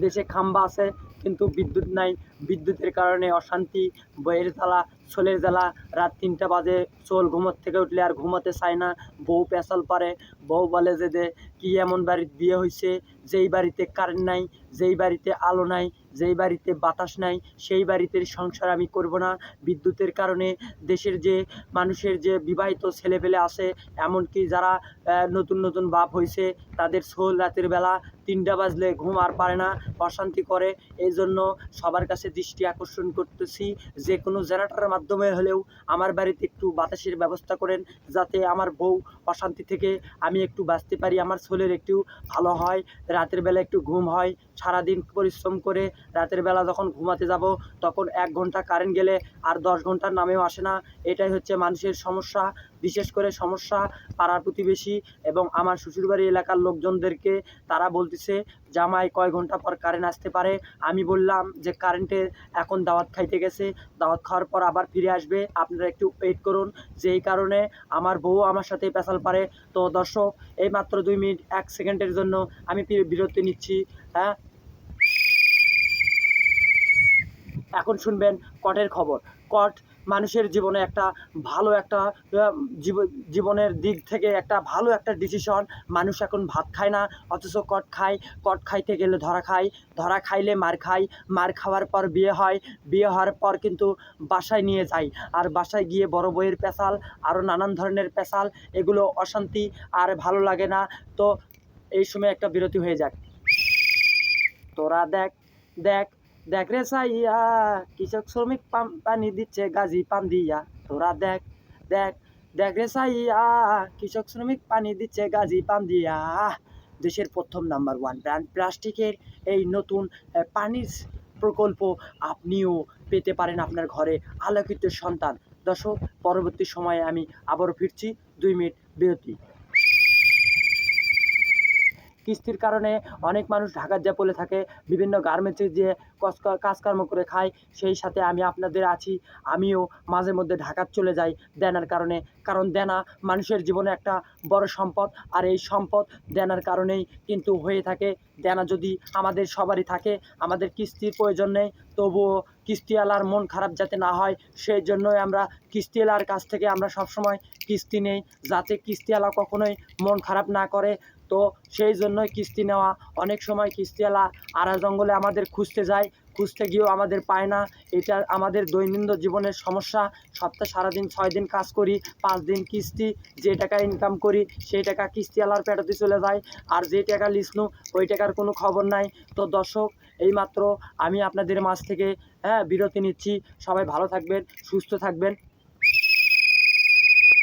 দেশে খাম্বা আছে কিন্তু বিদ্যুৎ নাই। বিদ্যুতের কারণে অশান্তি, বইয়ের জ্বালা, ছোলের জ্বালা। রাত ৩টা বাজে, ছোল ঘুমোর থেকে উঠলে আর ঘুমোতে চায় না। বউ পেঁচাল পারে, বউ বলে যে কি এমন বাড়িতে বিয়ে হয়েছে যেই বাড়িতে কারেন্ট নাই, যেই বাড়িতে আলো নাই, যেই বাড়িতে বাতাস নাই, সেই বাড়িতে সংসার আমি করব না। বিদ্যুতের কারণে দেশের যে মানুষের যে বিবাহিত ছেলেপেলে আছে, এমনকি যারা নতুন নতুন বাপ হয়েছে, তাদের ছোল রাতের বেলা ৩টা বাজলে ঘুম আর পারে না, অশান্তি করে। এই জন্য সবার কাছে দৃষ্টি আকর্ষণ করতেছি, যে কোনো জেনারেটরের মাধ্যমে হলেও আমার বাড়িতে একটু বাতাসের ব্যবস্থা করেন, যাতে আমার বউ অশান্তি থেকে আমি একটু বাঁচতে পারি, আমার ছেলের একটু ভালো হয়, রাতের বেলা একটু ঘুম হয়। সারাদিন পরিশ্রম করে রাতের বেলা যখন ঘুমাতে যাব, তখন ১ ঘন্টা কারেন্ট গেলে আর ১০ ঘন্টার নামেও আসে না। এটাই হচ্ছে মানুষের সমস্যা, বিশেষ করে সমস্যা পাড়ার প্রতিবেশী এবং আমার শ্বশুরবাড়ি এলাকার লোকজনদেরকে। তারা বলতেছে জামাই কয় ঘন্টা পর কারেন্ট আসতে পারে। আমি বললাম যে কারেন্টে এখন দাওয়াত খাইতে গেছে, দাওয়াত খাওয়ার পর আবার ফিরে আসবে, আপনারা একটু ওয়েট করুন। যেই কারণে আমার বউ আমার সাথে পেঁচাল পারে। তো দর্শক, এই মাত্র ২ মিনিট ১ সেকেন্ডের জন্য আমি বিরতি নিচ্ছি। হ্যাঁ, এখন শুনবেন কটের খবর। কট মানুষের জীবনে একটা ভালো একটা জীবনের দিক থেকে একটা ভালো একটা ডিসিশন। মানুষ এখন ভাত খায় না, অথচ কট খায়। কট খাইতে গেলে ধরা খায়, ধরা খাইলে মার খায়, মার খাওয়ার পর বিয়ে হয়, বিয়ে হওয়ার পর কিন্তু বাসায় নিয়ে যায়, আর বাসায় গিয়ে বড় বউয়ের পেঁচাল, আরও নানান ধরনের পেঁচাল, এগুলো অশান্তি আর ভালো লাগে না। তো এই সময় একটা বিরতি হয়ে যাক। তোরা দেখ, দেখ, দেখ রে সাইয়া, কৃষক শ্রমিক পানি দিচ্ছে গাজী পান দিয়া। তোরা দেখ, দেখ, দেখ রে সাইয়া, কৃষক শ্রমিক পানি দিচ্ছে গাজী পান দিয়া। দেশের প্রথম নাম্বার 1 ব্র্যান্ড প্লাস্টিকের এই নতুন পানির প্রকল্প আপনিও পেতে পারেন আপনার ঘরে, আলোকিত সন্তান। দর্শক, পরবর্তী সময়ে আমি আবারও ফিরছি। ২ মিনিট বিরতি। কিস্তির কারণে অনেক মানুষ ঢাকার যা পড়ে থাকে, বিভিন্ন গার্মেন্টসে যে কাজকর্ম করে খায়। সেই সাথে আমি আপনাদের আছি, আমিও মাঝে মধ্যে ঢাকা চলে যাই দেনার কারণে। কারণ দেনা মানুষের জীবনে একটা বড় সম্পদ, আর এই সম্পদ দেনার কারণেই কিন্তু হয়ে থাকে। দেনা যদি আমাদের সবারই থাকে, আমাদের কিস্তির প্রয়োজন নেই, তবুও কিস্তিওয়ালার মন খারাপ যাতে না হয়, সেই জন্যই আমরা কিস্তিওয়ালার কাছ থেকে আমরা সবসময় কিস্তি নেই, যাতে কিস্তিওয়ালা কখনোই মন খারাপ না করে। তো সেই জন্যই কিস্তি নেওয়া। অনেক সময় কিস্তিওয়ালা আড়া জঙ্গলে আমাদের খুঁজতে যায়, খুঁজতে গিয়েও আমাদের পায় না। এটা আমাদের দৈনন্দিন জীবনের সমস্যা। সপ্তাহে সারাদিন ৬ দিন কাজ করি, ৫ দিন কিস্তি, যে টাকা ইনকাম করি সেই টাকা কিস্তিওয়ালার পেটাতে চলে যায়, আর যে টাকা লিসনু ওই টাকার কোনো খবর নাই। তো দর্শক, এইমাত্র আমি আপনাদের মাঝ থেকে বিরতি নিচ্ছি। সবাই ভালো থাকবেন, সুস্থ থাকবেন।